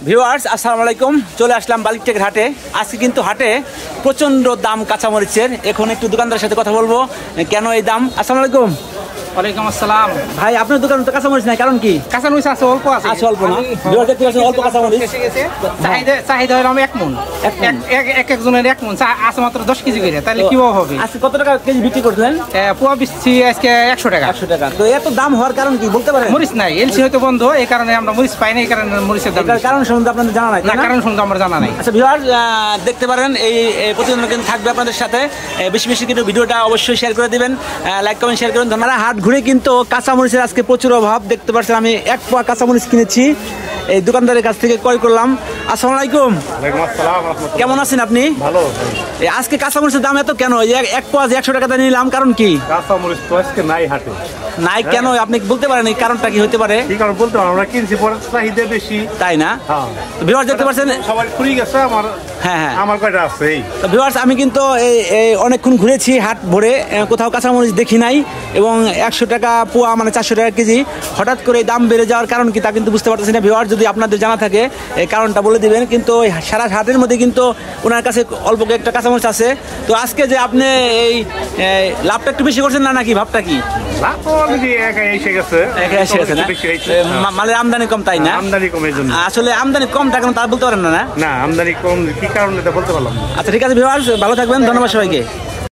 Viewers আসসালামু আলাইকুম, চলে আসলাম বালিকটেকের হাটে। আজকে কিন্তু হাটে প্রচন্ড দাম কাঁচামরিচের। এখন একটু দোকানদারের সাথে কথা বলবো, কেন এই দাম। আসসালামু আলাইকুম। ওয়ালাইকুম আসসালাম। ভাই, আপনার দোকানে তো কাঁচামরিচ নাই, কারণ কি? কাঁচামরিচ আছে, অল্প আছে। আছে অল্প না? ভিউয়ার্স দেখতে পাচ্ছেন অল্প কাঁচামরিচ। চাহিদা হলো এক মন, একজনের এক মন আছে মাত্র 10 কেজি করে, তাহলে কিভাবে হবে? আজকে কত টাকা কেজি বিক্রি করলেন? পোয়া বেচছি আজকে 100 টাকা। 100 টাকা। তো এত দাম হওয়ার কারণ কি বলতে পারেন? মরিচ নাই, এলসি হয়তো বন্ধ, এই কারণে আমরা মরিচ পাই না, এই কারণে মরিচের দাম। এটার কারণ সম্বন্ধে আপনাদের জানা নাই? না, কারণ সম্বন্ধে আমার জানা নাই। আচ্ছা ভিউয়ার্স, দেখতে পারেন এই প্রতিবেদন কিন্তু থাকবে আপনাদের সাথে। বেশি বেশি কিন্তু ভিডিওটা অবশ্যই শেয়ার করে দিবেন, লাইক কমেন্ট শেয়ার করুন। ধন্যবাদ। হাট ঘুরে কিন্তু কাঁচামরিচের আজকে প্রচুর অভাব দেখতে পাচ্ছেন। আমি 1 পোয়া কাঁচামরিচ কিনেছি, এই দোকানদারের কাছ থেকে ক্রয় করলাম। আসসালামু আলাইকুম। কেমন আছেন আপনি? ভালো। আজকে কাঁচামরিচের দাম এত কেন? 1 পোয়া 100 টাকাতে নিলাম, কারণ কি? কাঁচামরিচ তো আজকে নাই হাটে। নাই কেন আপনি বলতে পারেন? এই কারণটা কি হতে পারে? কি কারণ বলতে পারবো, আমরা কিনছি পরে চাহিদা বেশি, তাই না? হ্যাঁ। ভিউয়ার্স দেখতে পাচ্ছেন সবাই ফুরি গেছে, আমার হ্যাঁ আমার কয়টা আছে। তো ভিউয়ার্স, আমি কিন্তু এই অনেকক্ষণ ঘুরেছি হাট ভরে, কোথাও কাঁচামরিচ দেখি নাই। এবং 100 টাকা পোয়া মানে 400 টাকা কেজি। হঠাৎ করে দাম বেড়ে যাওয়ার কারণ কি তা কিন্তু বুঝতে পারতেছি না। ভিউয়ার্স, যদি আপনাদের জানা থাকে এই কারণটা বলে দিবেন। কিন্তু সারা হাটের মধ্যে কিন্তু ওনার কাছে অল্প একটা কাঁচামরিচ আছে। তো আজকে যে আপনি এই লাভটা একটু বেশি করছেন না, নাকি ভাবটা কি? লাভ তো অলরেডি একাই এসে গেছে না, মালের আমদানি কম, তাই না? আমদানি কমের জন্য। আসলে আমদানি কম টাকা তা বলতে পারেন না? না, আমদানি কম কি কারণে তা বলতে পারলাম না। আচ্ছা ঠিক আছে ভিউয়ার্স, ভালো থাকবেন, ধন্যবাদ সবাইকে।